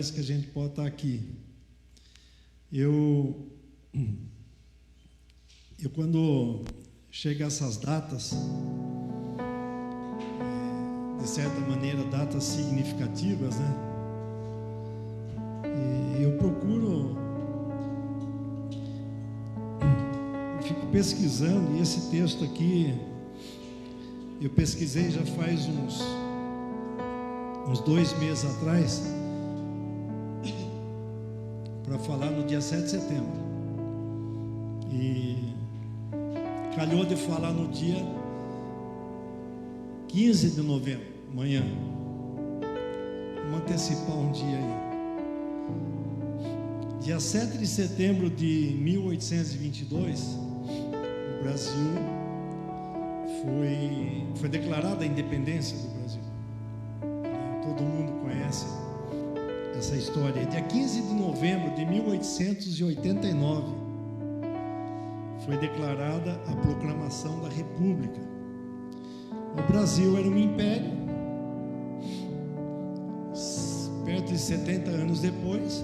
glórias que a gente pode estar aqui. Eu quando chega essas datas, de certa maneira, datas significativas, né? Eu procuro, eu fico pesquisando, e esse texto aqui, eu pesquisei já faz uns 2 meses atrás, para falar no dia 7 de setembro. E calhou de falar no dia 15 de novembro, amanhã. Vamos antecipar um dia aí. Dia 7 de setembro de 1822, o Brasil foi declarada a independência do Brasil. Todo mundo conhece essa história. Dia 15 de novembro de 1889 foi declarada a proclamação da República. O Brasil era um império. Perto de 70 anos depois,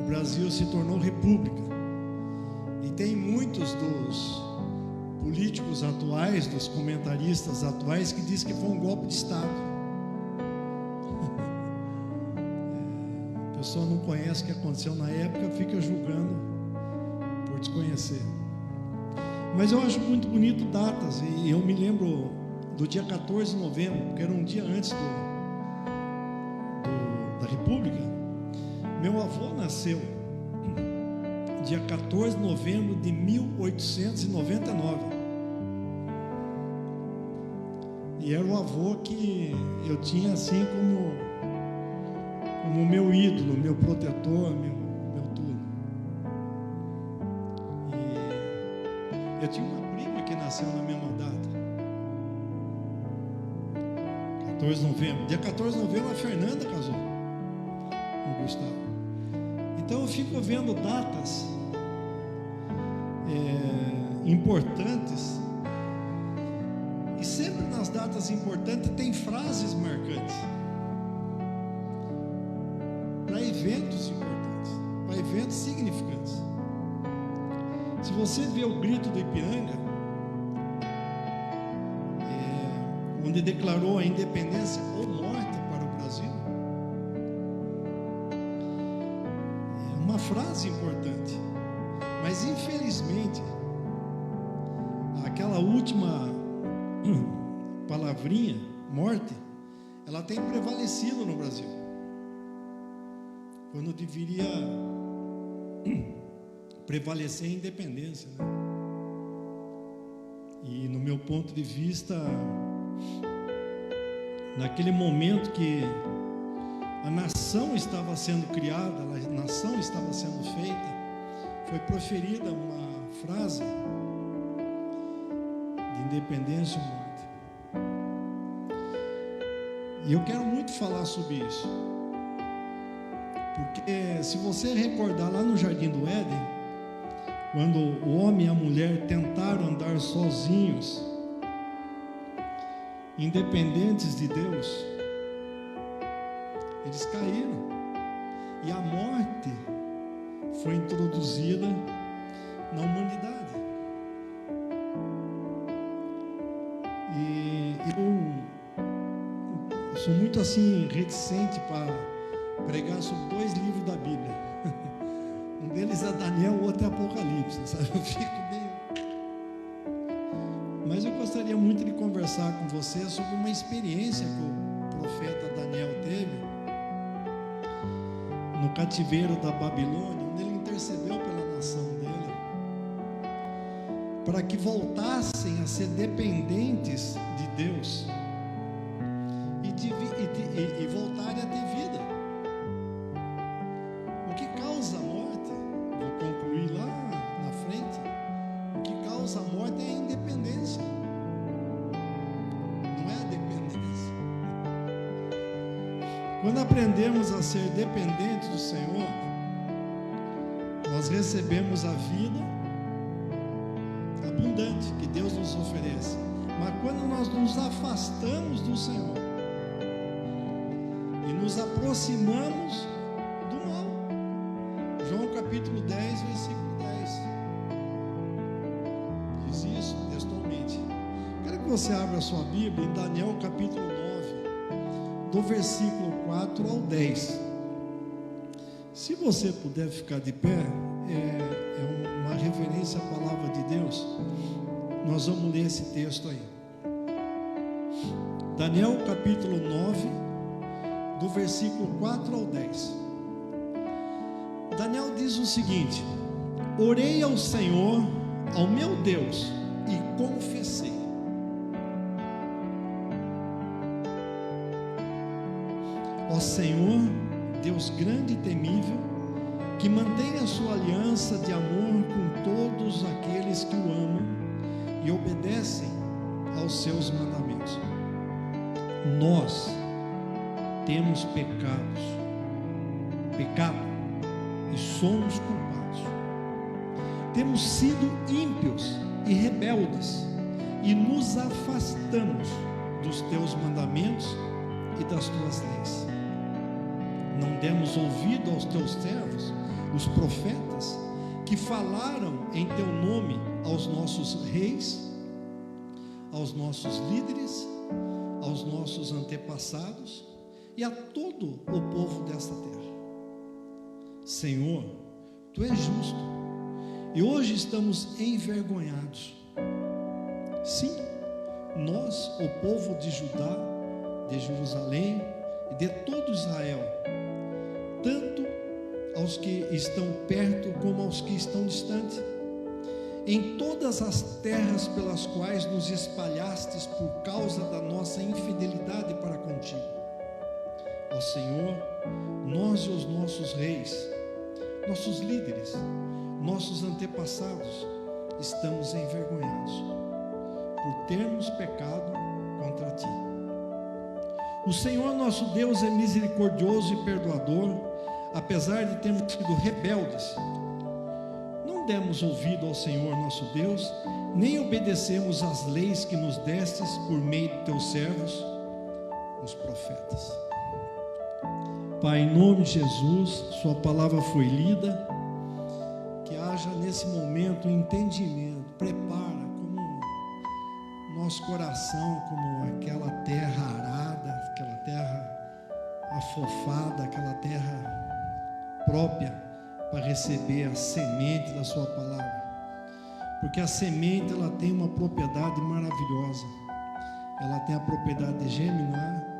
o Brasil se tornou república. E tem muitos dos políticos atuais, dos comentaristas atuais, que dizem que foi um golpe de Estado. A pessoa não conhece o que aconteceu na época, fica julgando por desconhecer. Mas eu acho muito bonito datas, e eu me lembro do dia 14 de novembro, porque era um dia antes da República. Meu avô nasceu dia 14 de novembro de 1899. E era o avô que eu tinha assim como meu ídolo, meu protetor, meu tudo. E eu tinha uma prima que nasceu na mesma data, 14 de novembro. Dia 14 de novembro a Fernanda casou com o Gustavo. Então eu fico vendo datas importantes, e sempre nas datas importantes tem frases marcantes para eventos importantes, para eventos significantes. Se você vê o Grito do Ipiranga, onde declarou a independência ou morte para o Brasil, é uma frase importante. Mas infelizmente, aquela última palavrinha, morte, ela tem prevalecido no Brasil, quando deveria prevalecer a independência, né? E no meu ponto de vista, naquele momento que a nação estava sendo criada, a nação estava sendo feita, foi proferida uma frase de independência ou morte. E eu quero muito falar sobre isso, porque se você recordar lá no Jardim do Éden, quando o homem e a mulher tentaram andar sozinhos, independentes de Deus, eles caíram, e a morte foi introduzida na humanidade. E eu sou muito assim reticente para pregar sobre 2 livros da Bíblia. Um deles é Daniel, o outro é Apocalipse, sabe? Eu fico meio... Mas eu gostaria muito de conversar com você sobre uma experiência que o profeta Daniel teve no cativeiro da Babilônia, onde ele intercedeu pela nação dele, para que voltassem a ser dependentes de Deus e voltarem a ter vida. O que causa a morte, vou concluir lá na frente, o que causa a morte é a independência, não é a dependência. Quando aprendemos a ser dependentes do Senhor, nós recebemos a vida abundante que Deus nos oferece. Mas quando nós nos afastamos do Senhor e nos aproximamos do mal. João capítulo 10, versículo 10. Diz isso textualmente. Quero que você abra a sua Bíblia em Daniel capítulo 9, do versículo 4 ao 10. Se você puder ficar de pé, é uma referência à palavra de Deus. Nós vamos ler esse texto aí. Daniel capítulo 9, do versículo 4 ao 10. Daniel diz o seguinte: orei ao Senhor, ao meu Deus, e confessei. Ó Senhor, Deus grande e temível, que mantém a sua aliança de amor com todos aqueles que o amam e obedecem aos seus mandamentos. Nós temos pecado e somos culpados. Temos sido ímpios e rebeldes e nos afastamos dos teus mandamentos e das tuas leis. Não demos ouvido aos teus servos, os profetas, que falaram em teu nome aos nossos reis, aos nossos líderes, aos nossos antepassados e a todo o povo desta terra. Senhor, tu és justo e hoje estamos envergonhados. Sim, nós, o povo de Judá, de Jerusalém e de todo Israel, tanto aos que estão perto como aos que estão distantes, em todas as terras pelas quais nos espalhastes por causa da nossa infidelidade para contigo. Ó Senhor, nós e os nossos reis, nossos líderes, nossos antepassados, estamos envergonhados por termos pecado contra ti. O Senhor nosso Deus é misericordioso e perdoador, apesar de termos sido rebeldes. Não demos ouvido ao Senhor nosso Deus, nem obedecemos às leis que nos destes por meio de teus servos, os profetas. Pai, em nome de Jesus, sua palavra foi lida, que haja nesse momento um entendimento, prepara como nosso coração, como aquela terra arada, aquela terra afofada, aquela terra própria para receber a semente da sua palavra, porque a semente ela tem uma propriedade maravilhosa, ela tem a propriedade de germinar,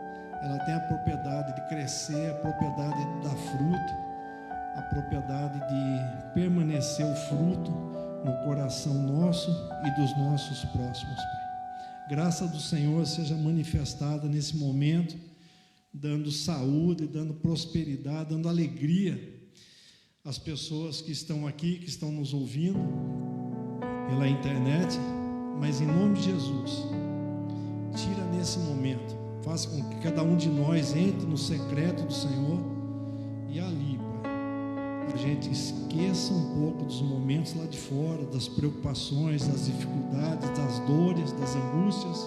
ela tem a propriedade de crescer, a propriedade de dar fruto, a propriedade de permanecer o fruto no coração nosso e dos nossos próximos, Pai. Graça do Senhor seja manifestada nesse momento, dando saúde, dando prosperidade, dando alegria às pessoas que estão aqui, que estão nos ouvindo pela internet, mas em nome de Jesus, tira nesse momento, faça com que cada um de nós entre no secreto do Senhor e ali, Pai, a gente esqueça um pouco dos momentos lá de fora, das preocupações, das dificuldades, das dores, das angústias,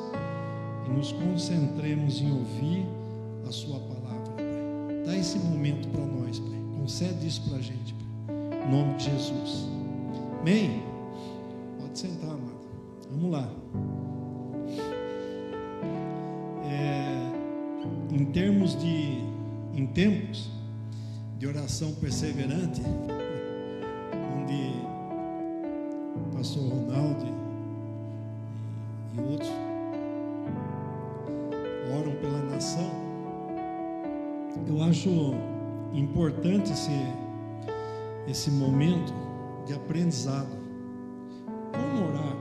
e nos concentremos em ouvir a sua palavra, Pai. Dá esse momento para nós, Pai. Concede isso para a gente, Pai. Em nome de Jesus. Amém? Pode sentar, amado. Vamos lá. Em tempos de oração perseverante, onde o pastor Ronaldo e outros oram pela nação, eu acho importante esse momento de aprendizado. Como orar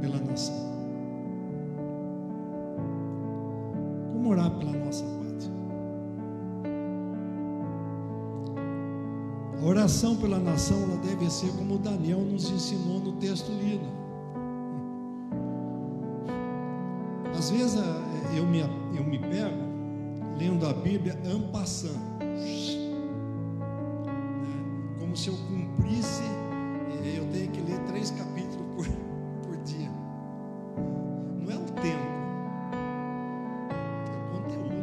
pela nação? Como orar pela nossa pátria? A oração pela nação, ela deve ser como Daniel nos ensinou no texto lido. Às vezes eu me pego lendo a Bíblia en passant, como se eu cumprisse, eu tenho que ler 3 capítulos por dia. Não é o tempo, é o conteúdo.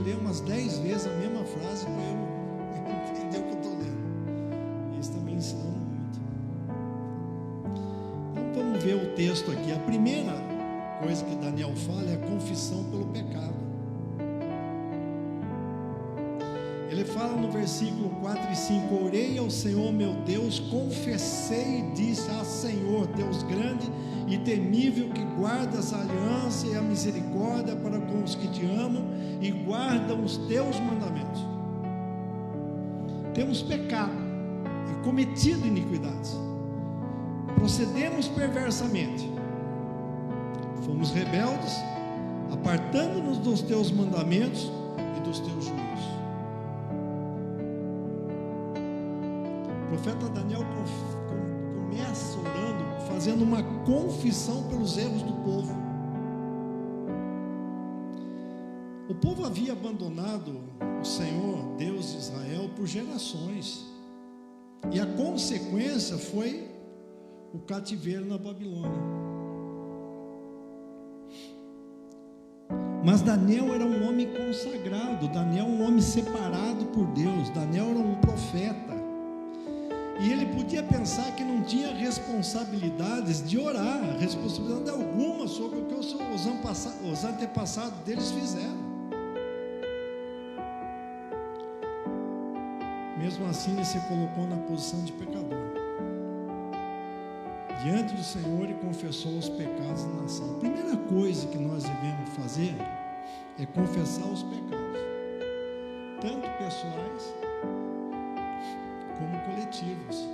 ler umas 10 vezes a mesma frase para eu entender o que eu estou lendo. Eles também ensinam muito. Então vamos ver o texto aqui. A primeira coisa que Daniel fala é a confissão pelo pecado. Ele fala no versículo 4 e 5: orei ao Senhor meu Deus, confessei e disse: ah, Senhor, Deus grande e temível, que guardas a aliança e a misericórdia para com os que te amam e guardam os teus mandamentos. Temos pecado e cometido iniquidades, procedemos perversamente, fomos rebeldes, apartando-nos dos teus mandamentos e dos teus juízos. O profeta Daniel começa orando, fazendo uma confissão pelos erros do povo. O povo havia abandonado o Senhor, Deus de Israel, por gerações, e a consequência foi o cativeiro na Babilônia. Mas Daniel era um homem consagrado, Daniel um homem separado por Deus, Daniel era um profeta. E ele podia pensar que não tinha responsabilidades de orar, responsabilidade alguma sobre o que os antepassados deles fizeram. Mesmo assim, ele se colocou na posição de pecador diante do Senhor e confessou os pecados da nação. A primeira coisa que nós devemos fazer é confessar os pecados, tanto pessoais como coletivos.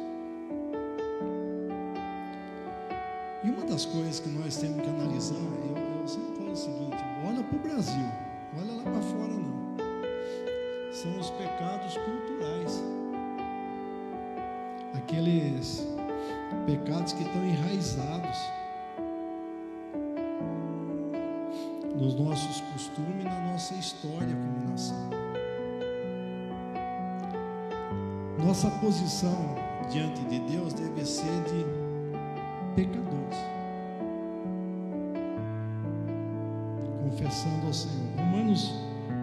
E uma das coisas que nós temos que analisar, eu sempre falo o seguinte: olha para o Brasil, olha lá para fora não, são os pecados culturais, aqueles pecados que estão enraizados nos nossos costumes, na nossa história como nação. Nossa posição diante de Deus deve ser de pecadores, confessando ao Senhor. Romanos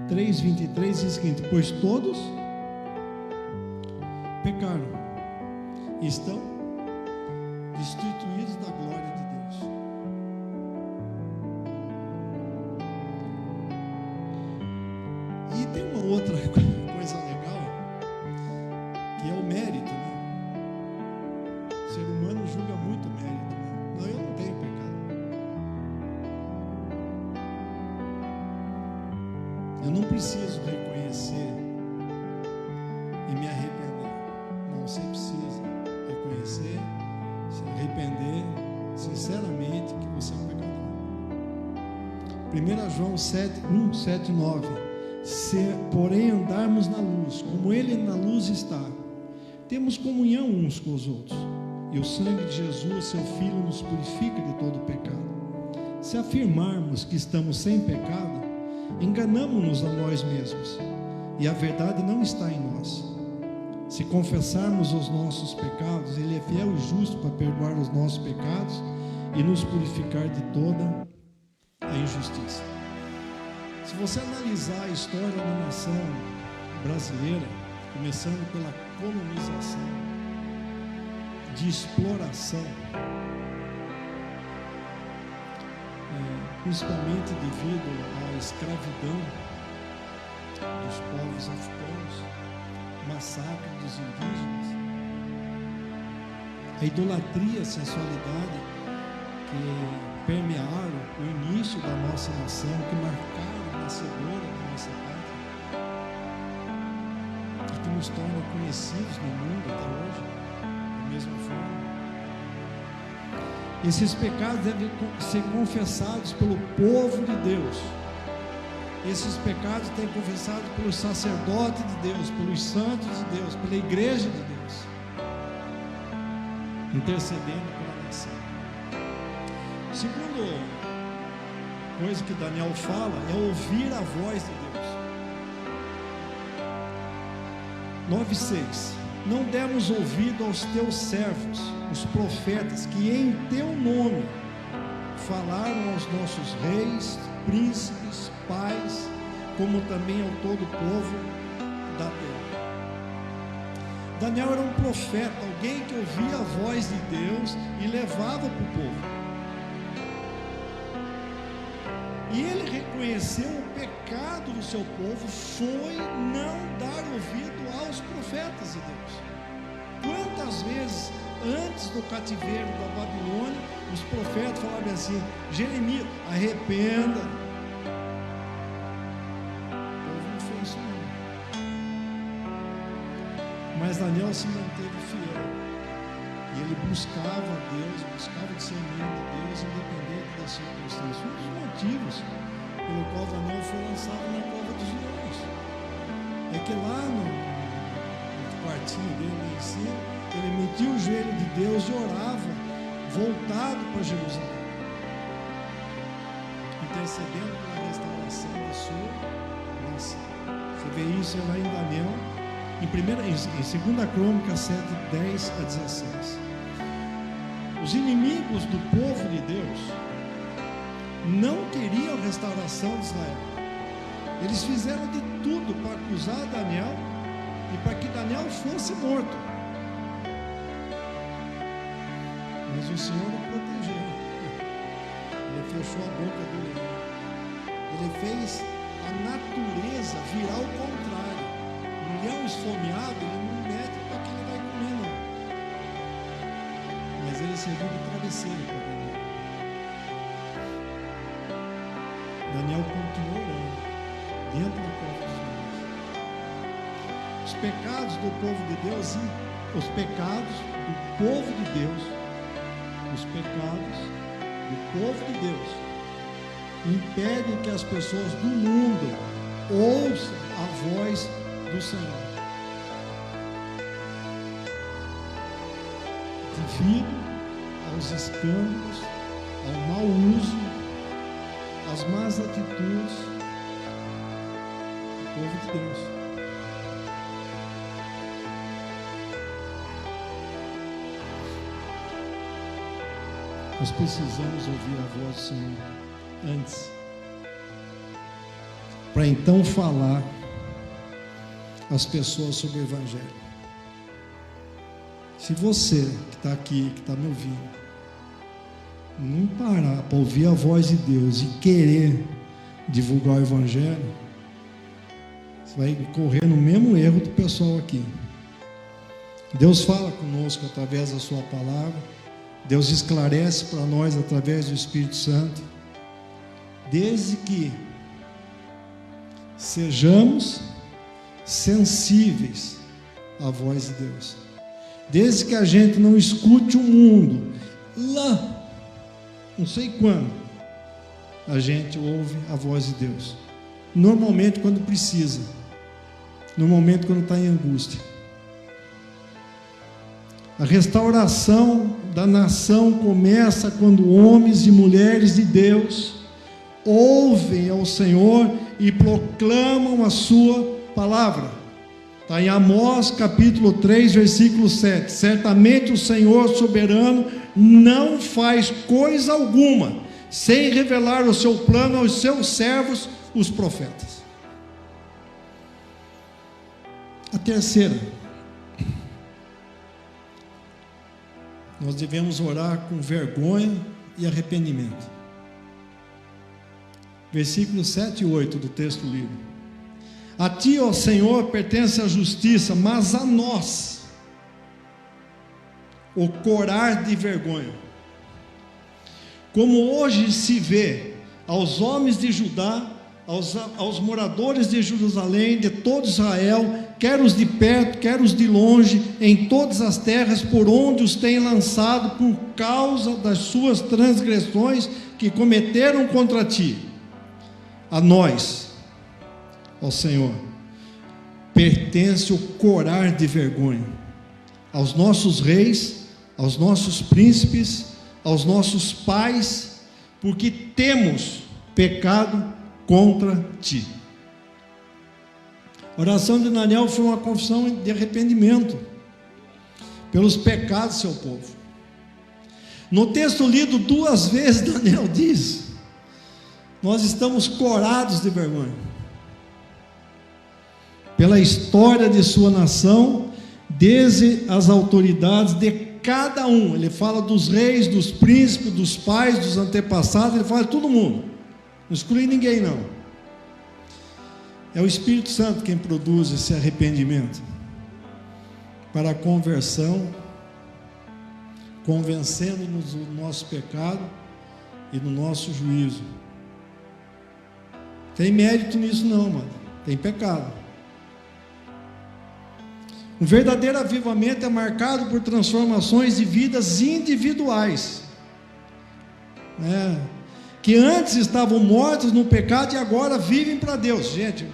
3:23 diz o seguinte: pois todos pecaram e estão destituídos da glória de Deus. E tem uma outra coisa legal, que é o mérito, né? O ser humano julga muito o mérito, né? Não, eu não tenho pecado, eu não preciso reconhecer e me arrepender. Não, você precisa reconhecer, se arrepender sinceramente que você é um pecador. 1 João 7, 7 e 9: se porém andarmos na luz, como Ele na luz está, temos comunhão uns com os outros, e o sangue de Jesus, seu Filho, nos purifica de todo pecado. Se afirmarmos que estamos sem pecado, enganamo-nos a nós mesmos, e a verdade não está em nós. Se confessarmos os nossos pecados, Ele é fiel e justo para perdoar os nossos pecados e nos purificar de toda a injustiça. Se você analisar a história da nação brasileira, começando pela colonização, de exploração, principalmente devido à escravidão dos povos africanos, massacre dos indígenas, a idolatria, a sensualidade que permearam o início da nossa nação, que marcaram a nascedoura da nossa pátria e que nos tornam conhecidos no mundo até hoje, da mesma forma. Esses pecados devem ser confessados pelo povo de Deus. Esses pecados têm confessado pelos sacerdotes de Deus, pelos santos de Deus, pela igreja de Deus, intercedendo pela nação. Segunda coisa que Daniel fala é ouvir a voz de Deus. 9:6: não demos ouvido aos teus servos, os profetas, que em teu nome falaram aos nossos reis, príncipes, pais como também ao todo o povo da terra. Daniel era um profeta, alguém que ouvia a voz de Deus e levava para o povo. E ele reconheceu o pecado do seu povo, foi não dar ouvido aos profetas de Deus. Quantas vezes, antes do cativeiro da Babilônia, os profetas falavam assim: Jeremias, arrependa. O povo não fez isso não. Mas Daniel se manteve fiel. E ele buscava a Deus, buscava o discernimento de Deus, independente das circunstâncias. Um dos motivos pelo qual Daniel foi lançado na cova dos leões é que lá no quartinho dele lá em cima, ele metia o joelho de Deus e orava, voltado para Jerusalém, intercedendo pela restauração da sua nação. Você vê isso lá em Daniel, em 2 Crônicas 7, 10 a 16. Os inimigos do povo de Deus não queriam a restauração de Israel. Eles fizeram de tudo para acusar Daniel e para que Daniel fosse morto. Mas o Senhor o protegeu. Ele fechou a boca do leão. Ele fez a natureza virar ao contrário. O leão esfomeado, ele não mete para que ele vai comer, não. Mas ele serviu de travesseiro para Daniel. Daniel continuou orando dentro da cova dos leões. Os pecados do povo de Deus, os pecados do povo de Deus, os pecados do povo de Deus impedem que as pessoas do mundo ouçam a voz do Senhor. Devido aos escândalos, ao mau uso, às más atitudes do povo de Deus. Nós precisamos ouvir a voz do Senhor antes, para então falar às pessoas sobre o Evangelho. Se você que está aqui, que está me ouvindo, não parar para ouvir a voz de Deus e querer divulgar o Evangelho, você vai correr no mesmo erro do pessoal aqui. Deus fala conosco através da sua palavra, Deus esclarece para nós através do Espírito Santo, desde que sejamos sensíveis à voz de Deus, desde que a gente não escute o mundo lá, não sei quando, a gente ouve a voz de Deus, normalmente quando precisa, normalmente quando está em angústia. A restauração da nação começa quando homens e mulheres de Deus ouvem ao Senhor e proclamam a sua palavra. Está em Amós capítulo 3, versículo 7. Certamente o Senhor soberano não faz coisa alguma sem revelar o seu plano aos seus servos, os profetas. A terceira, nós devemos orar com vergonha e arrependimento. Versículos 7 e 8 do texto lido. A ti, ó Senhor, pertence a justiça, mas a nós o corar de vergonha. Como hoje se vê aos homens de Judá, aos moradores de Jerusalém, de todo Israel, quer os de perto, quer os de longe, em todas as terras por onde os tem lançado, por causa das suas transgressões que cometeram contra ti. A nós, ó Senhor, pertence o corar de vergonha, aos nossos reis, aos nossos príncipes, aos nossos pais, porque temos pecado contra ti. A oração de Daniel foi uma confissão de arrependimento pelos pecados do seu povo. No texto lido 2 vezes, Daniel diz: nós estamos corados de vergonha. pela história de sua nação, desde as autoridades de cada um. Ele fala dos reis, dos príncipes, dos pais, dos antepassados, ele fala de todo mundo, não exclui ninguém não. É o Espírito Santo quem produz esse arrependimento para a conversão, convencendo-nos do nosso pecado e do nosso juízo. Tem mérito nisso não, mano. Tem pecado. Um verdadeiro avivamento é marcado por transformações de vidas individuais, que antes estavam mortos no pecado e agora vivem para Deus. Gente,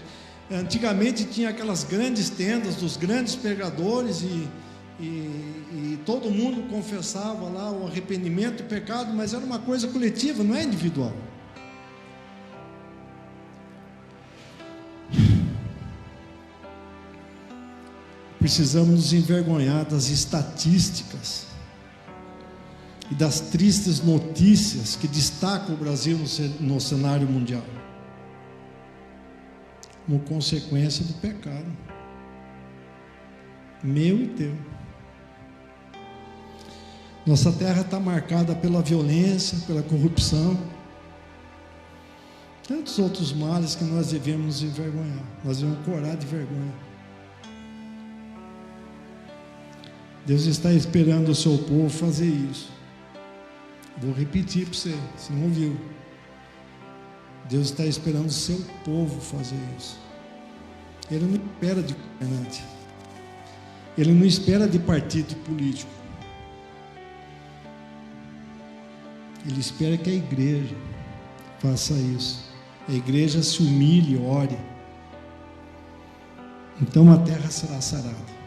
antigamente tinha aquelas grandes tendas dos grandes pregadores e todo mundo confessava lá o arrependimento, o pecado, mas era uma coisa coletiva, não é individual. Precisamos nos envergonhar das estatísticas e das tristes notícias que destacam o Brasil no cenário mundial, como consequência do pecado, meu e teu. Nossa terra está marcada pela violência, pela corrupção, tantos outros males que nós devemos nos envergonhar, nós devemos corar de vergonha. Deus está esperando o seu povo fazer isso. Vou repetir para você, se não ouviu. Deus está esperando o seu povo fazer isso. Ele não espera de governante. Ele não espera de partido político. Ele espera que a igreja faça isso. A igreja se humilhe, ore. Então a terra será sarada.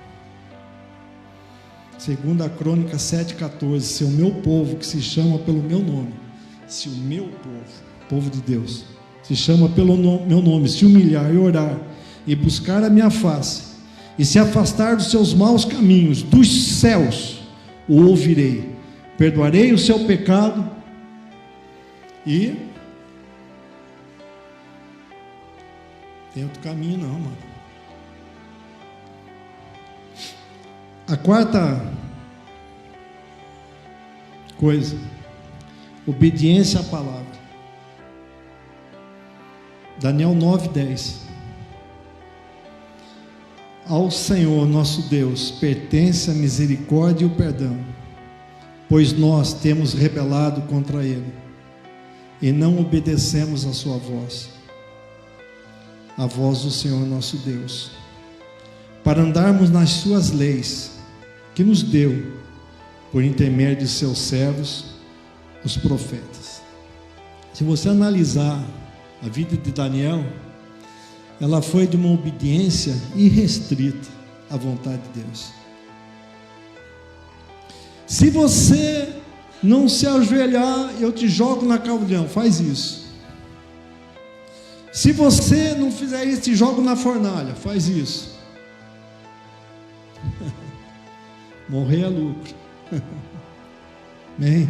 Segundo a Crônica 7,14, se o meu povo, que se chama pelo meu nome, se o meu povo, povo de Deus, se chama pelo meu nome, se humilhar e orar, e buscar a minha face, e se afastar dos seus maus caminhos, dos céus, o ouvirei, perdoarei o seu pecado, e tem outro caminho não, mano. A quarta coisa, obediência à palavra. Daniel 9:10. Ao Senhor nosso Deus pertence a misericórdia e o perdão, pois nós temos rebelado contra Ele e não obedecemos a sua voz, a voz do Senhor nosso Deus, para andarmos nas suas leis que nos deu por intermédio de seus servos, os profetas. Se você analisar a vida de Daniel, ela foi de uma obediência irrestrita à vontade de Deus. Se você não se ajoelhar, eu te jogo na caldeirão, faz isso. Se você não fizer isso, te jogo na fornalha, faz isso. Morrer é lucro. Amém?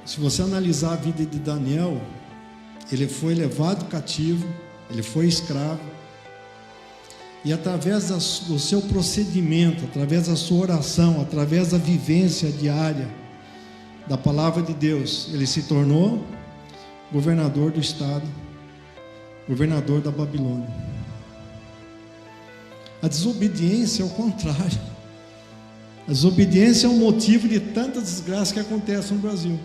Se você analisar a vida de Daniel, ele foi levado cativo, ele foi escravo, e através do seu procedimento, através da sua oração, através da vivência diária da palavra de Deus, ele se tornou governador do estado, governador da Babilônia. A desobediência é o contrário. A desobediência é o motivo de tantas desgraças que acontecem no Brasil.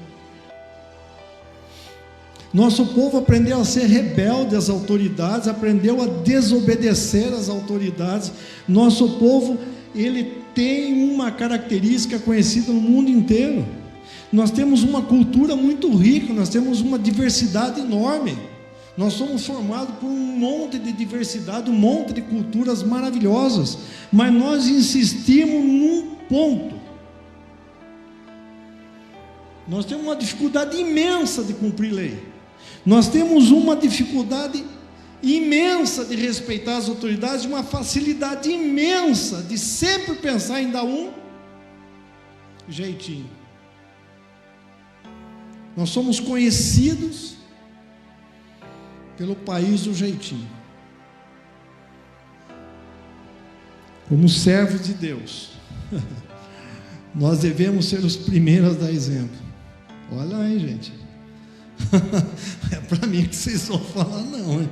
Nosso povo aprendeu a ser rebelde às autoridades, aprendeu a desobedecer às autoridades. Nosso povo, ele tem uma característica conhecida no mundo inteiro. Nós temos uma cultura muito rica, nós temos uma diversidade enorme. Nós somos formados por um monte de diversidade, um monte de culturas maravilhosas, mas nós insistimos num ponto. Nós temos uma dificuldade imensa de cumprir lei. Nós temos uma dificuldade imensa de respeitar as autoridades, uma facilidade imensa de sempre pensar em dar um jeitinho. Nós somos conhecidos pelo país do jeitinho. Como servos de Deus, nós devemos ser os primeiros a dar exemplo. Olha aí, gente. É para mim que vocês vão falar, não, hein?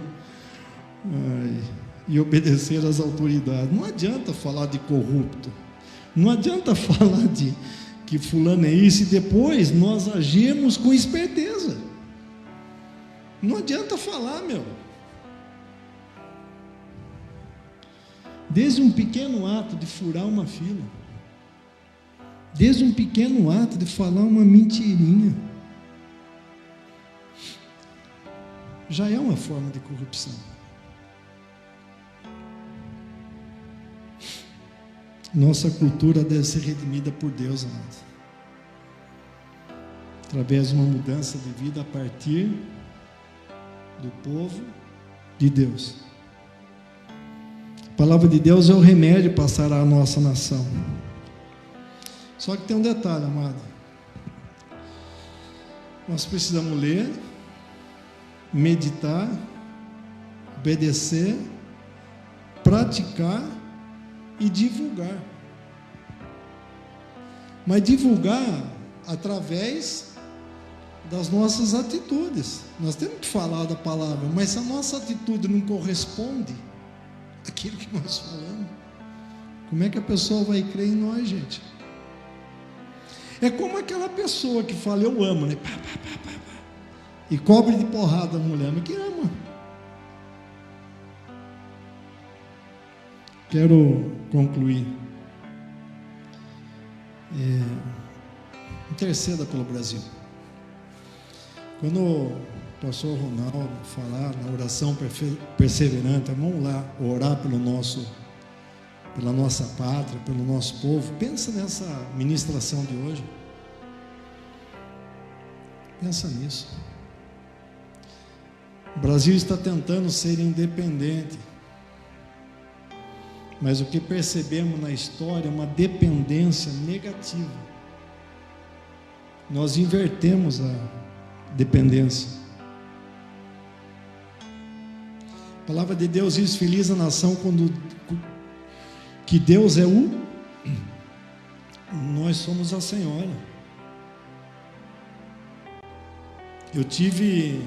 E obedecer às autoridades. Não adianta falar de corrupto. Não adianta falar de que fulano é isso e depois nós agimos com esperteza. Não adianta falar, meu. Desde um pequeno ato de furar uma fila, desde um pequeno ato de falar uma mentirinha, já é uma forma de corrupção. Nossa cultura deve ser redimida por Deus, amado, através de uma mudança de vida a partir do povo de Deus. A palavra de Deus é o remédio para sarar a nossa nação. Só que tem um detalhe, amado. Nós precisamos ler, meditar, obedecer, praticar e divulgar. Mas divulgar através das nossas atitudes. Nós temos que falar da palavra, mas se a nossa atitude não corresponde àquilo que nós falamos, como é que a pessoa vai crer em nós, gente? É como aquela pessoa que fala, eu amo, né? Pá, pá, pá, pá, pá, e cobre de porrada a mulher, mas que ama. Quero concluir. Interceda pelo Brasil. Quando o pastor Ronaldo falar na oração perseverante, vamos lá orar pela nossa pátria, pelo nosso povo. Pensa nessa ministração de hoje. Pensa nisso. O Brasil está tentando ser independente, mas o que percebemos na história é uma dependência negativa. Nós invertemos a dependência. A palavra de Deus diz: feliz a nação quando que Deus é nós somos a Senhora. Eu tive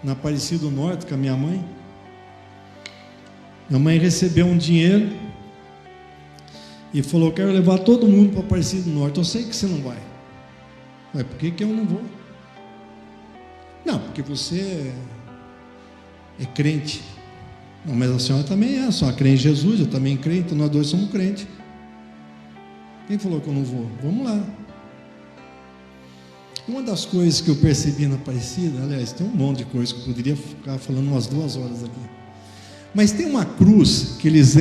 na Aparecida do Norte com a minha mãe. Minha mãe recebeu um dinheiro e falou: quero levar todo mundo para Aparecida do Norte. Eu sei que você não vai. Mas por que eu não vou? Não, porque você é crente. Não, mas a senhora também é, só crê em Jesus, eu também creio, então nós dois somos crentes. Quem falou que eu não vou? Vamos lá. Uma das coisas que eu percebi na Aparecida, aliás, tem um monte de coisas que eu poderia ficar falando umas 2 horas aqui, mas tem uma cruz que eles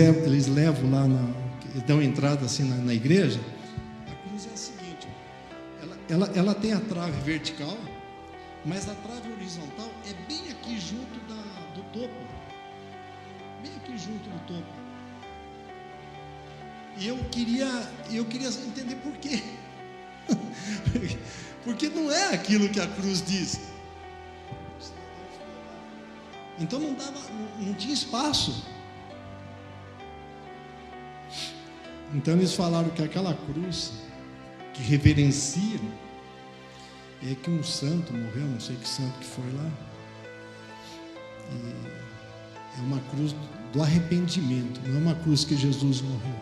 levam lá, eles dão entrada assim na igreja. A cruz é a seguinte: ela tem a trave vertical, mas a trave horizontal é bem aqui junto do topo. Bem aqui junto do topo. E eu queria entender por quê. Porque não é aquilo que a cruz diz. Então não tinha espaço. Então eles falaram que aquela cruz que reverencia é que um santo morreu, não sei que santo que foi lá. E é uma cruz do arrependimento, não é uma cruz que Jesus morreu.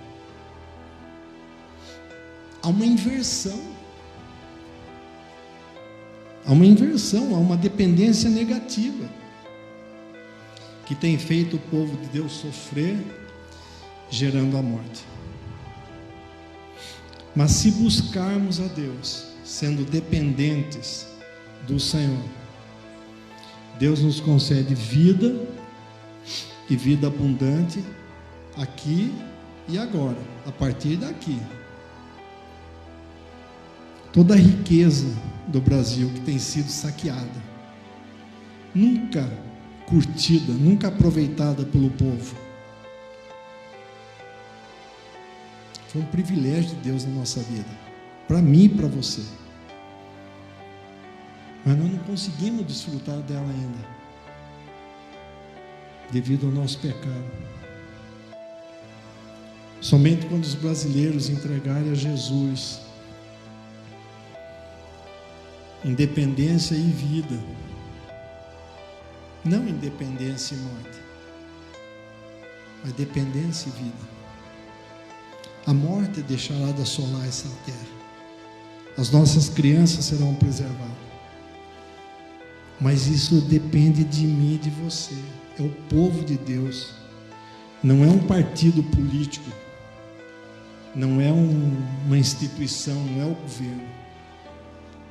Há uma inversão. Há uma dependência negativa que tem feito o povo de Deus sofrer, gerando a morte. Mas se buscarmos a Deus, sendo dependentes do Senhor, Deus nos concede vida e vida abundante aqui e agora, a partir daqui. Toda a riqueza do Brasil que tem sido saqueada, nunca curtida, nunca aproveitada pelo povo, foi um privilégio de Deus na nossa vida, para mim e para você. mas nós não conseguimos desfrutar dela ainda, devido ao nosso pecado. Somente quando os brasileiros entregarem a Jesus independência e vida, não independência e morte, mas dependência e vida, a morte deixará de assolar essa terra, as nossas crianças serão preservadas, mas isso depende de mim e de você. É o povo de Deus, não é um partido político, não é uma instituição, não é o governo.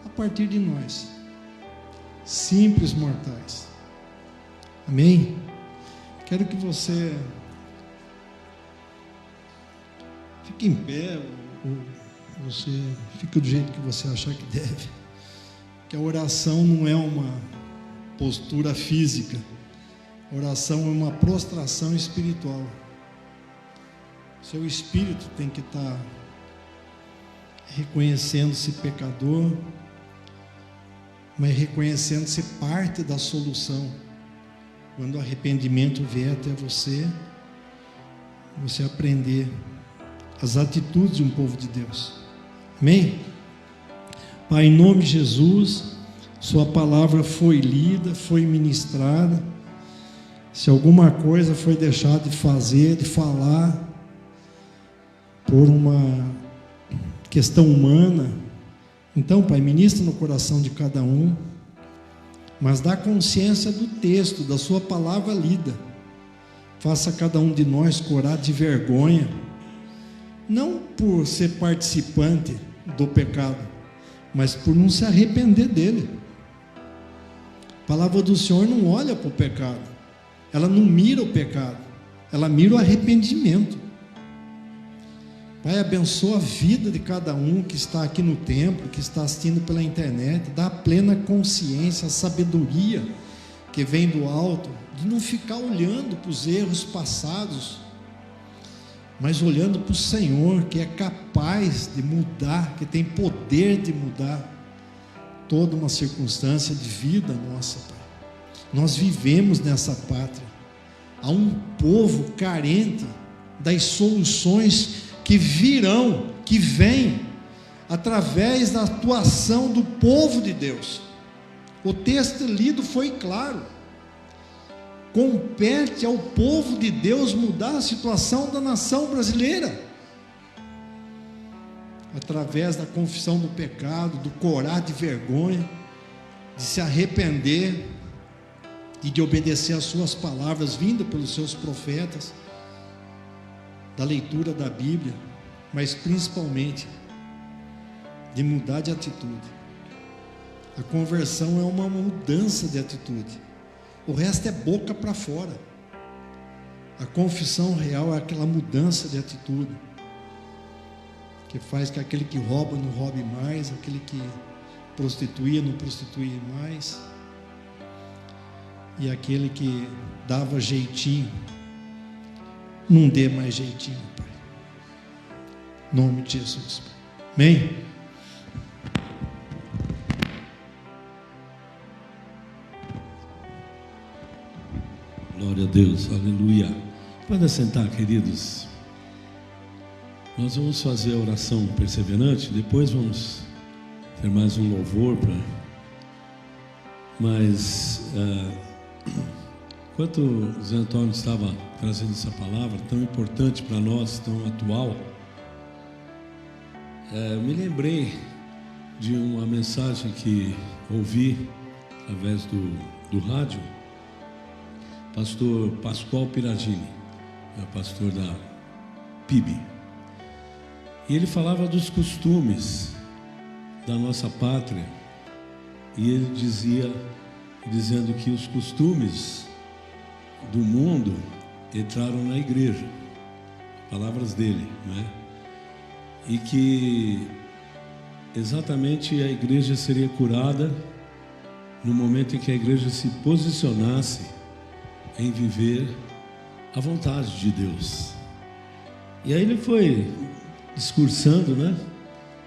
A partir de nós, simples mortais. Amém? Quero que você fique em pé, ou você fica do jeito que você achar que deve. Que a oração não é uma postura física, a oração é uma prostração espiritual. Seu espírito tem que estar reconhecendo-se pecador, mas reconhecendo-se parte da solução. Quando o arrependimento vier até você, você aprender as atitudes de um povo de Deus. Amém? Pai, em nome de Jesus, sua palavra foi lida, foi ministrada. Se alguma coisa foi deixada de fazer, de falar, por uma questão humana, então, Pai, ministra no coração de cada um, mas dá consciência do texto, da sua palavra lida. Faça cada um de nós corar de vergonha, não por ser participante do pecado, mas por não se arrepender dele. A palavra do Senhor não olha para o pecado, ela não mira o pecado, ela mira o arrependimento. Pai, abençoa a vida de cada um que está aqui no templo, que está assistindo pela internet, dá a plena consciência, a sabedoria que vem do alto, de não ficar olhando para os erros passados, mas olhando para o Senhor, que é capaz de mudar, que tem poder de mudar toda uma circunstância de vida nossa, Pai. Nós vivemos nessa pátria, há um povo carente das soluções que virão, que vêm através da atuação do povo de Deus. O texto lido foi claro. Compete ao povo de Deus mudar a situação da nação brasileira, através da confissão do pecado, do corar de vergonha, de se arrepender e de obedecer às suas palavras vindas pelos seus profetas, da leitura da Bíblia, mas principalmente de mudar de atitude. A conversão é uma mudança de atitude, o resto é boca para fora. A confissão real é aquela mudança de atitude que faz que aquele que rouba não roube mais, aquele que prostituía não prostitui mais, e aquele que dava jeitinho não dê mais jeitinho, Pai. Em nome de Jesus, Pai. Amém? Glória a Deus, aleluia. Pode assentar, queridos. Nós vamos fazer a oração perseverante, depois vamos ter mais um louvor mas enquanto o Zé Antônio estava trazendo essa palavra tão importante para nós, tão atual, eu me lembrei de uma mensagem que ouvi através do rádio. Pastor Pascoal Piragini, pastor da PIB, e ele falava dos costumes da nossa pátria, e ele dizendo que os costumes do mundo entraram na igreja, palavras dele, né? E que exatamente a igreja seria curada no momento em que a igreja se posicionasse em viver a vontade de Deus. E aí ele foi discursando, né?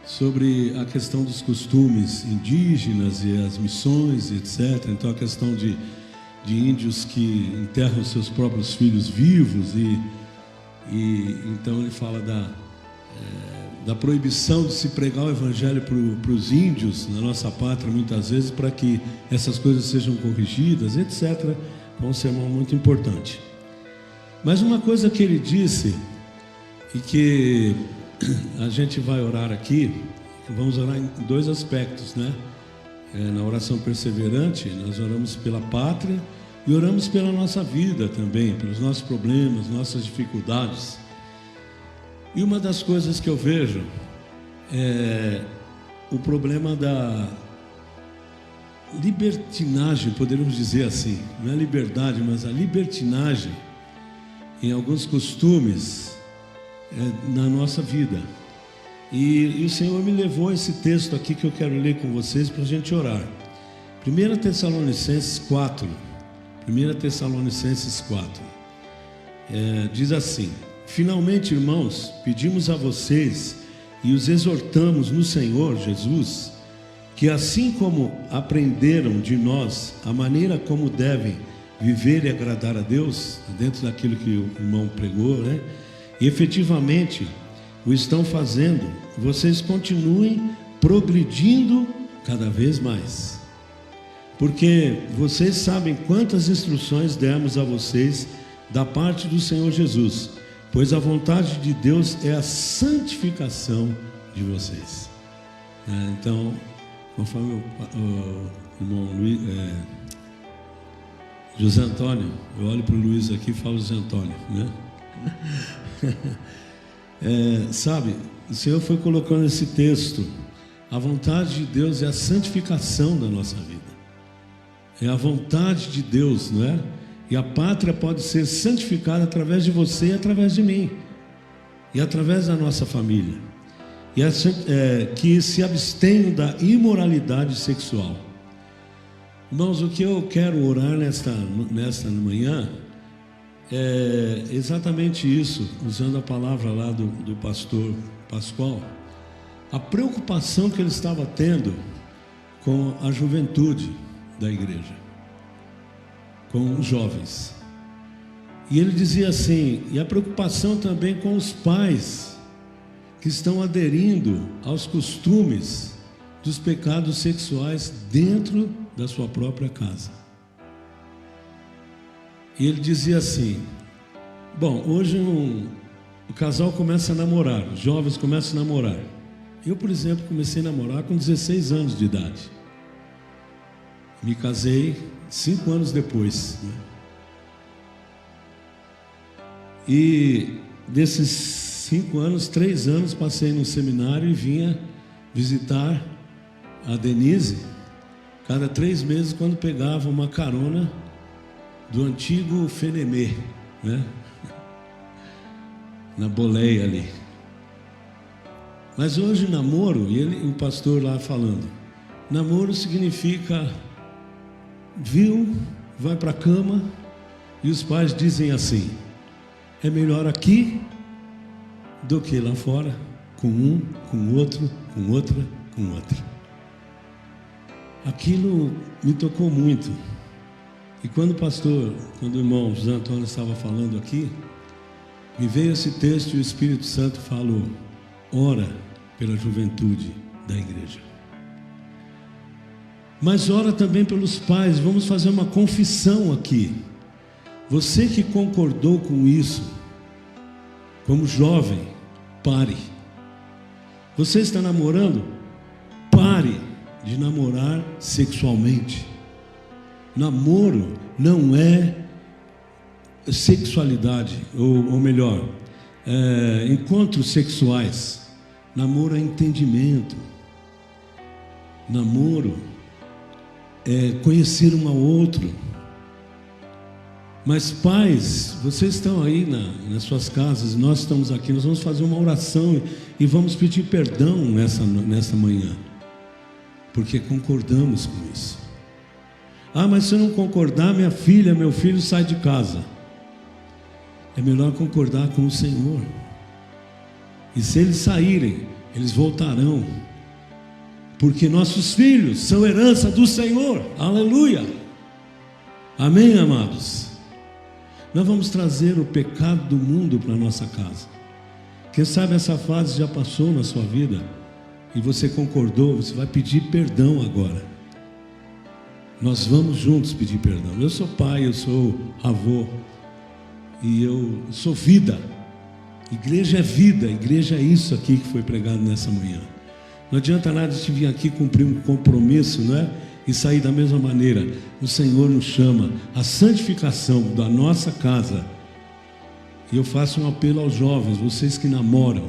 sobre a questão dos costumes indígenas e as missões, etc. Então a questão de índios que enterram seus próprios filhos vivos e então ele fala da proibição de se pregar o evangelho para os índios na nossa pátria, muitas vezes, para que essas coisas sejam corrigidas, etc. É um sermão muito importante. Mas uma coisa que ele disse, e que a gente vai orar aqui, vamos orar em dois aspectos, né? Na oração perseverante, nós oramos pela pátria e oramos pela nossa vida também, pelos nossos problemas, nossas dificuldades. E uma das coisas que eu vejo é o problema da libertinagem, poderíamos dizer assim, não é liberdade, mas a libertinagem em alguns costumes na nossa vida. E o Senhor me levou a esse texto aqui que eu quero ler com vocês para a gente orar. 1 Tessalonicenses 4. 1 Tessalonicenses 4. Diz assim: finalmente, irmãos, pedimos a vocês e os exortamos no Senhor Jesus, que assim como aprenderam de nós a maneira como devem viver e agradar a Deus, dentro daquilo que o irmão pregou, né? E efetivamente o estão fazendo, vocês continuem progredindo cada vez mais, porque vocês sabem quantas instruções demos a vocês da parte do Senhor Jesus, pois a vontade de Deus é a santificação de vocês. Então, conforme o irmão Luiz, José Antônio, eu olho para o Luiz aqui e falo José Antônio, né? Sabe, o Senhor foi colocando esse texto. A vontade de Deus é a santificação da nossa vida, é a vontade de Deus, não é? E a pátria pode ser santificada através de você e através de mim, e através da nossa família, que se abstenham da imoralidade sexual. Irmãos, o que eu quero orar nesta manhã é exatamente isso, usando a palavra lá do pastor Pascoal, a preocupação que ele estava tendo com a juventude da igreja, com os jovens. E ele dizia assim, e a preocupação também com os pais que estão aderindo aos costumes dos pecados sexuais dentro da sua própria casa. E ele dizia assim: bom, hoje o casal começa a namorar, os jovens começam a namorar. Eu, por exemplo, comecei a namorar com 16 anos de idade. Me casei 5 anos depois, né? E desses 5 anos, 3 anos passei no seminário e vinha visitar a Denise cada 3 meses, quando pegava uma carona do antigo Fenemê, né? Na boleia ali. Mas hoje namoro, e o pastor lá falando, namoro significa viu, vai para a cama, e os pais dizem assim: é melhor aqui do que lá fora, com um, com outro, com outra, com outra. Aquilo me tocou muito. E quando o irmão José Antônio estava falando aqui, me veio esse texto e o Espírito Santo falou: ora pela juventude da igreja. Mas ora também pelos pais. Vamos fazer uma confissão aqui. Você que concordou com isso, como jovem, pare. Você está namorando? Pare de namorar sexualmente. Namoro não é sexualidade, ou melhor, encontros sexuais. Namoro é entendimento. Namoro é conhecer um ao outro. Mas pais, vocês estão aí nas suas casas, nós estamos aqui, nós vamos fazer uma oração e vamos pedir perdão nessa manhã, porque concordamos com isso. Ah, mas se eu não concordar, minha filha, meu filho sai de casa. É melhor concordar com o Senhor. E se eles saírem, Eles voltarão, porque nossos filhos são herança do Senhor. Aleluia. Amém, amados? Nós vamos trazer o pecado do mundo para a nossa casa. Quem sabe essa fase já passou na sua vida e você concordou, você vai pedir perdão agora. Nós vamos juntos pedir perdão. Eu sou pai, eu sou avô e eu sou vida. Igreja é vida, igreja é isso aqui que foi pregado nessa manhã. Não adianta nada a gente vir aqui cumprir um compromisso, não é? E sair da mesma maneira. O Senhor nos chama à santificação da nossa casa. E eu faço um apelo aos jovens, vocês que namoram,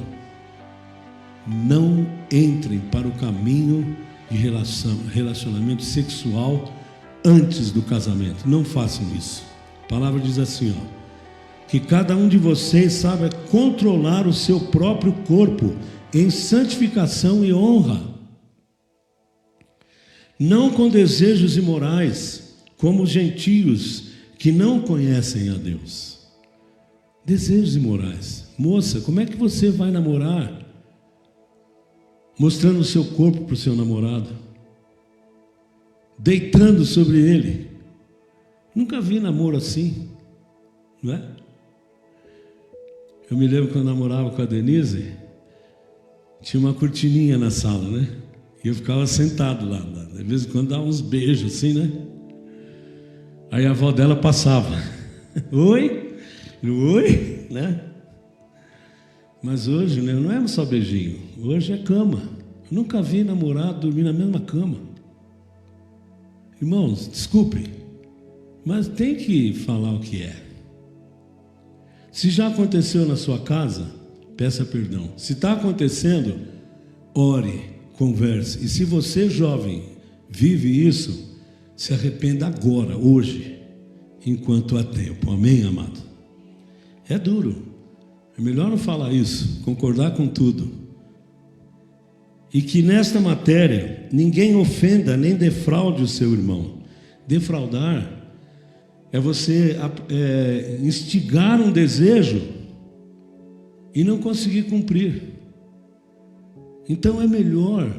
não entrem para o caminho de relacionamento sexual antes do casamento. Não façam isso. A palavra diz assim, que cada um de vocês saiba controlar o seu próprio corpo em santificação e honra, não com desejos imorais, como os gentios que não conhecem a Deus. Desejos imorais. Moça, como é que você vai namorar mostrando o seu corpo para o seu namorado, deitando sobre ele? Nunca vi namoro assim, não é? Eu me lembro quando eu namorava com a Denise, tinha uma cortininha na sala, né? E eu ficava sentado lá. De vez em quando dava uns beijos assim, né? Aí a avó dela passava. Oi? Oi? Né? Mas hoje, né, não é só beijinho. Hoje é cama. Eu nunca vi namorado dormir na mesma cama. Irmãos, desculpem, mas tem que falar o que é. Se já aconteceu na sua casa, peça perdão. Se está acontecendo, ore, converse. E se você, jovem, vive isso, se arrependa agora, hoje, enquanto há tempo. Amém, amado? É duro. É melhor não falar isso, concordar com tudo. E que nesta matéria, ninguém ofenda nem defraude o seu irmão. Defraudar é você instigar um desejo e não conseguir cumprir. Então é melhor,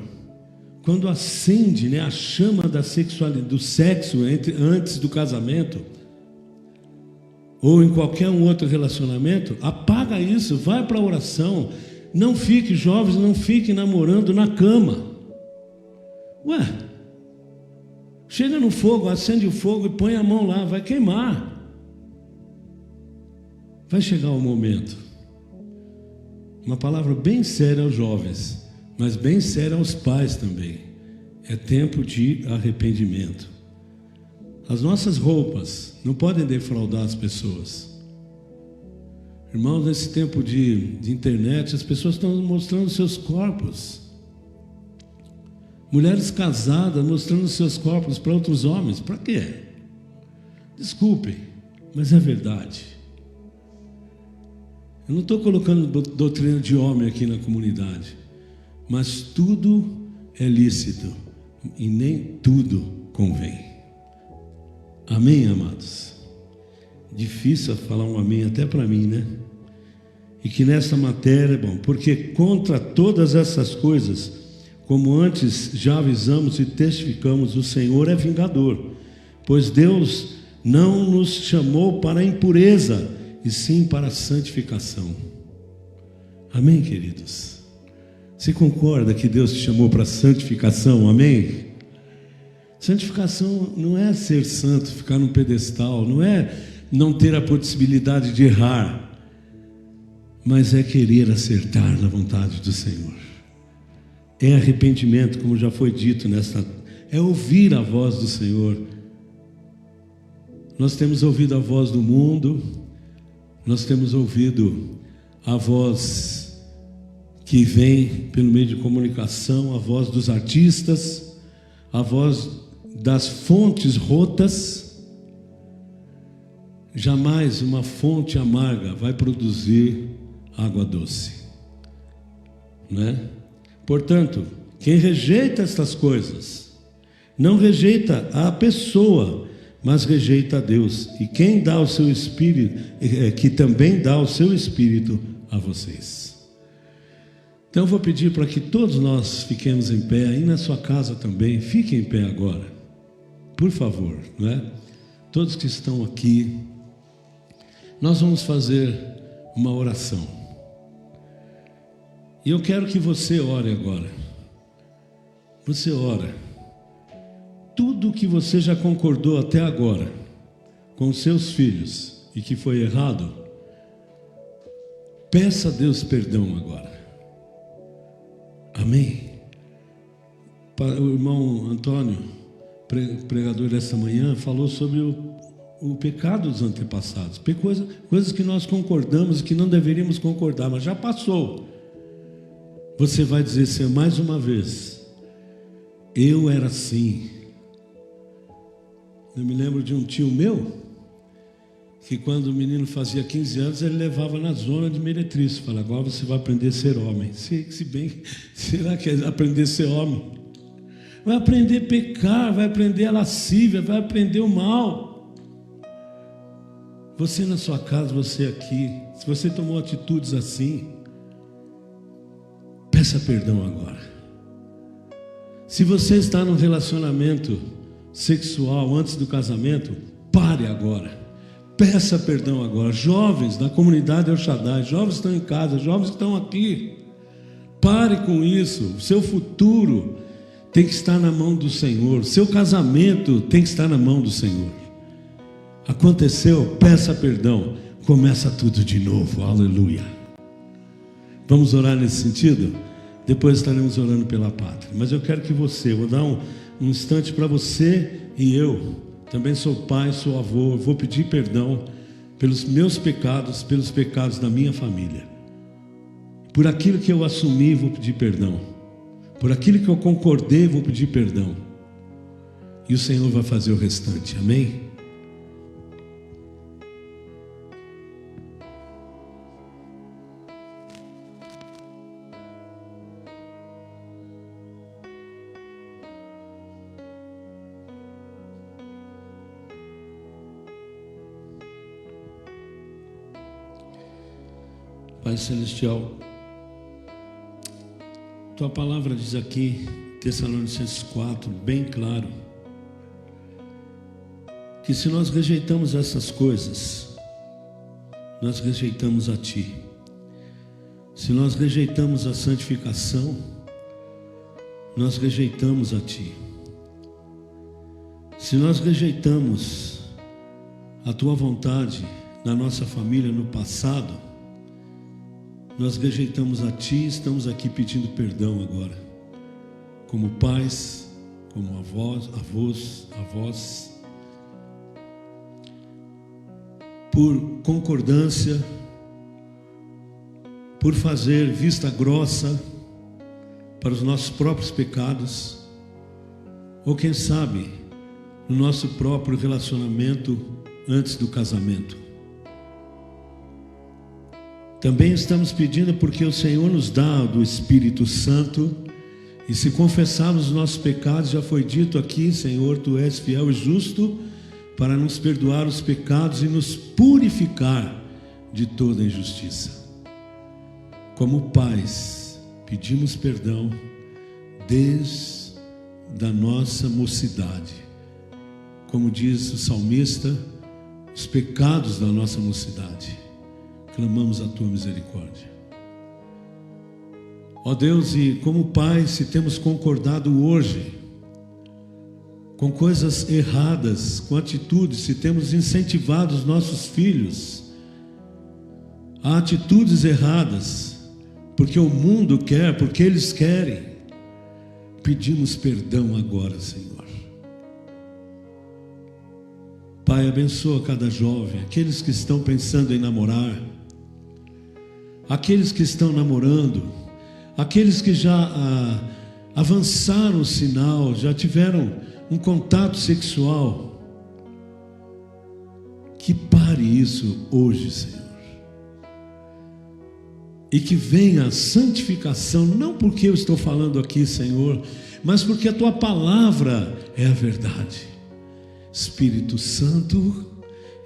quando acende, né, a chama da sexualidade, do sexo antes do casamento, ou em qualquer um outro relacionamento, apaga isso, vai para a oração. Não fique, jovens, não fique namorando na cama. Ué, chega no fogo, acende o fogo e põe a mão lá, vai queimar. Vai chegar o momento. Uma palavra bem séria aos jovens, mas bem séria aos pais também. É tempo de arrependimento. As nossas roupas não podem defraudar as pessoas. Irmãos, nesse tempo de internet, as pessoas estão mostrando seus corpos. Mulheres casadas mostrando seus corpos para outros homens. Para quê? Desculpem, mas é verdade. Eu não estou colocando doutrina de homem aqui na comunidade, mas tudo é lícito e nem tudo convém. Amém, amados? Difícil falar um amém até para mim, né? E que nessa matéria, porque contra todas essas coisas, como antes já avisamos e testificamos, o Senhor é vingador, pois Deus não nos chamou para a impureza, e sim para a santificação. Amém, queridos? Você concorda que Deus te chamou para a santificação? Amém? Santificação não é ser santo, ficar num pedestal, não é não ter a possibilidade de errar, mas é querer acertar na vontade do Senhor. É arrependimento, como já foi dito é ouvir a voz do Senhor. Nós temos ouvido a voz do mundo, nós temos ouvido a voz que vem pelo meio de comunicação, a voz dos artistas, a voz das fontes rotas. Jamais uma fonte amarga vai produzir água doce, não é? Portanto, quem rejeita estas coisas, não rejeita a pessoa, mas rejeita a Deus. E quem dá o seu Espírito, que também dá o seu Espírito a vocês. Então eu vou pedir para que todos nós fiquemos em pé, aí na sua casa também, fiquem em pé agora, por favor, não é? Todos que estão aqui, nós vamos fazer uma oração. E eu quero que você ore agora. Você ora. Tudo que você já concordou até agora com os seus filhos e que foi errado, peça a Deus perdão agora. Amém? O irmão Antônio, pregador desta manhã, falou sobre o pecado dos antepassados, coisas que nós concordamos e que não deveríamos concordar, mas já passou. Você vai dizer, Senhor, mais uma vez, eu era assim. Eu me lembro de um tio meu, que quando o menino fazia 15 anos, ele levava na zona de meretriz. Fala, agora você vai aprender a ser homem. Será que é aprender a ser homem? Vai aprender a pecar, vai aprender a lascívia, vai aprender o mal. Você na sua casa, você aqui, se você tomou atitudes assim, peça perdão agora. Se você está num relacionamento sexual antes do casamento, pare agora. Peça perdão agora. Jovens da comunidade El Shaddai, jovens que estão em casa, jovens que estão aqui, pare com isso. O seu futuro tem que estar na mão do Senhor. Seu casamento tem que estar na mão do Senhor. Aconteceu, peça perdão. Começa tudo de novo, aleluia. Vamos orar nesse sentido? Depois estaremos orando pela pátria. Mas eu quero que você, vou dar um instante para você e eu. Também sou pai, sou avô, eu vou pedir perdão pelos meus pecados, pelos pecados da minha família. Por aquilo que eu assumi, vou pedir perdão. Por aquilo que eu concordei, vou pedir perdão. E o Senhor vai fazer o restante, amém? Pai Celestial, Tua palavra diz aqui, Tessalonicenses 4, bem claro, que se nós rejeitamos essas coisas, nós rejeitamos a Ti. Se nós rejeitamos a santificação, nós rejeitamos a Ti. Se nós rejeitamos a Tua vontade na nossa família no passado, nós rejeitamos a Ti e estamos aqui pedindo perdão agora, como pais, como avós, por concordância, por fazer vista grossa para os nossos próprios pecados, ou quem sabe, no nosso próprio relacionamento antes do casamento. Também estamos pedindo porque o Senhor nos dá do Espírito Santo, e se confessarmos os nossos pecados, já foi dito aqui, Senhor, Tu és fiel e justo para nos perdoar os pecados e nos purificar de toda injustiça. Como pais, pedimos perdão desde a nossa mocidade. Como diz o salmista, os pecados da nossa mocidade. Clamamos a Tua misericórdia. Ó Deus, e como Pai, se temos concordado hoje com coisas erradas, com atitudes, se temos incentivado os nossos filhos a atitudes erradas, porque o mundo quer, porque eles querem, pedimos perdão agora, Senhor. Pai, abençoa cada jovem, aqueles que estão pensando em namorar, aqueles que estão namorando, aqueles que já avançaram o sinal, já tiveram um contato sexual, que pare isso hoje, Senhor, e que venha a santificação, não porque eu estou falando aqui, Senhor, mas porque a Tua palavra é a verdade. Espírito Santo,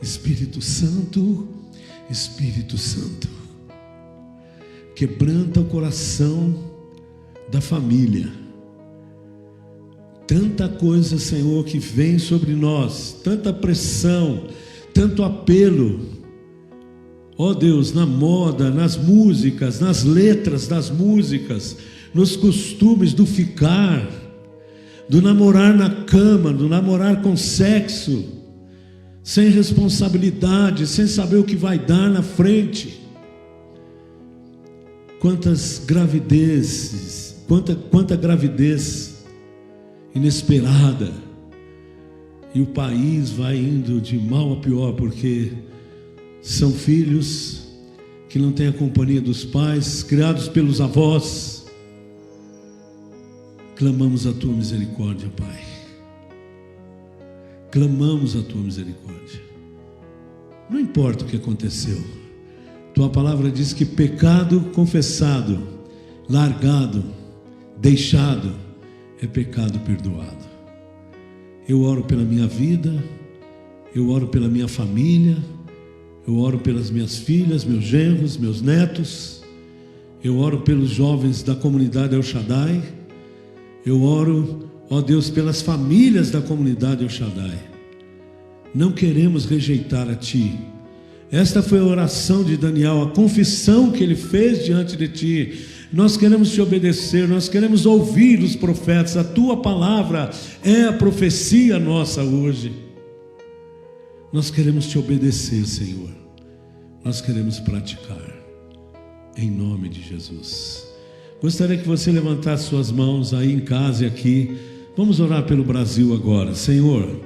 Espírito Santo, Espírito Santo, quebranta o coração da família. Tanta coisa, Senhor, que vem sobre nós, tanta pressão, tanto apelo, ó Deus, na moda, nas músicas, nas letras das músicas, nos costumes do ficar, do namorar na cama, do namorar com sexo, sem responsabilidade, sem saber o que vai dar na frente. Quantas gravidezes, quanta gravidez inesperada, e o país vai indo de mal a pior, porque são filhos que não têm a companhia dos pais, criados pelos avós. Clamamos a tua misericórdia, Pai. Clamamos a tua misericórdia. Não importa o que aconteceu, tua palavra diz que pecado confessado, largado, deixado, é pecado perdoado. Eu oro pela minha vida, eu oro pela minha família, eu oro pelas minhas filhas, meus genros, meus netos, eu oro pelos jovens da comunidade El Shaddai, eu oro, ó Deus, pelas famílias da comunidade El Shaddai. Não queremos rejeitar a Ti. Esta foi a oração de Daniel, a confissão que ele fez diante de Ti. Nós queremos Te obedecer, nós queremos ouvir os profetas. A Tua palavra é a profecia nossa hoje. Nós queremos Te obedecer, Senhor. Nós queremos praticar, em nome de Jesus. Gostaria que você levantasse suas mãos aí em casa e aqui. Vamos orar pelo Brasil agora. Senhor,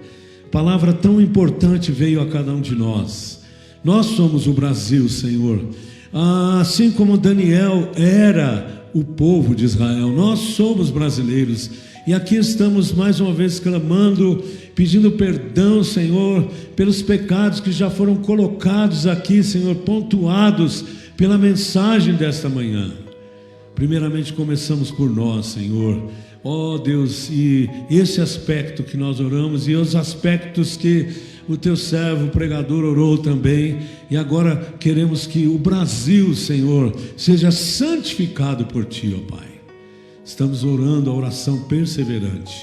palavra tão importante veio a cada um de nós. Nós somos o Brasil, Senhor. Assim como Daniel era o povo de Israel, nós somos brasileiros. E aqui estamos mais uma vez clamando, pedindo perdão, Senhor, pelos pecados que já foram colocados aqui, Senhor, pontuados pela mensagem desta manhã. Primeiramente começamos por nós, Senhor. Ó Deus, e esse aspecto que nós oramos e os aspectos que o Teu servo, o pregador, orou também. E agora queremos que o Brasil, Senhor, seja santificado por Ti, ó Pai. Estamos orando a oração perseverante.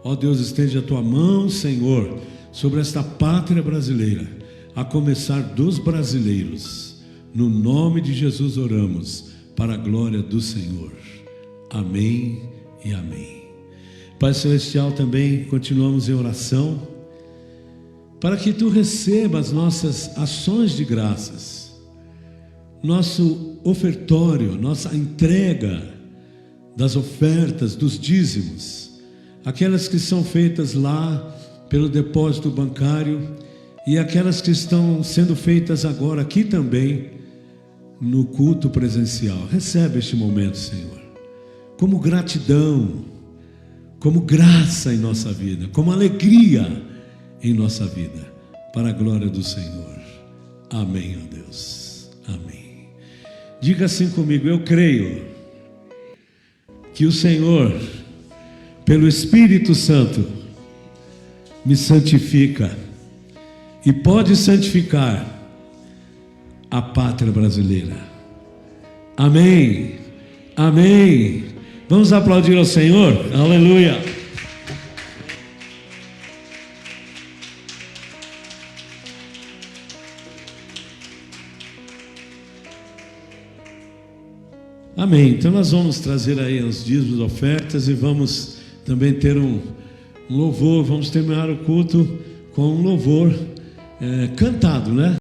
Ó Deus, estende a Tua mão, Senhor, sobre esta pátria brasileira, a começar dos brasileiros. No nome de Jesus oramos, para a glória do Senhor. Amém e amém. Pai Celestial, também continuamos em oração, para que Tu recebas nossas ações de graças, nosso ofertório, nossa entrega das ofertas, dos dízimos, aquelas que são feitas lá pelo depósito bancário e aquelas que estão sendo feitas agora aqui também no culto presencial. Recebe este momento, Senhor, como gratidão, como graça em nossa vida, como alegria em nossa vida, para a glória do Senhor. Amém, ó Deus. Amém. Diga assim comigo: eu creio que o Senhor, pelo Espírito Santo, me santifica e pode santificar a pátria brasileira. Amém. Amém. Vamos aplaudir ao Senhor. Aleluia. Amém. Então nós vamos trazer aí os dízimos, ofertas, e vamos também ter um louvor. Vamos terminar o culto com um louvor cantado, né?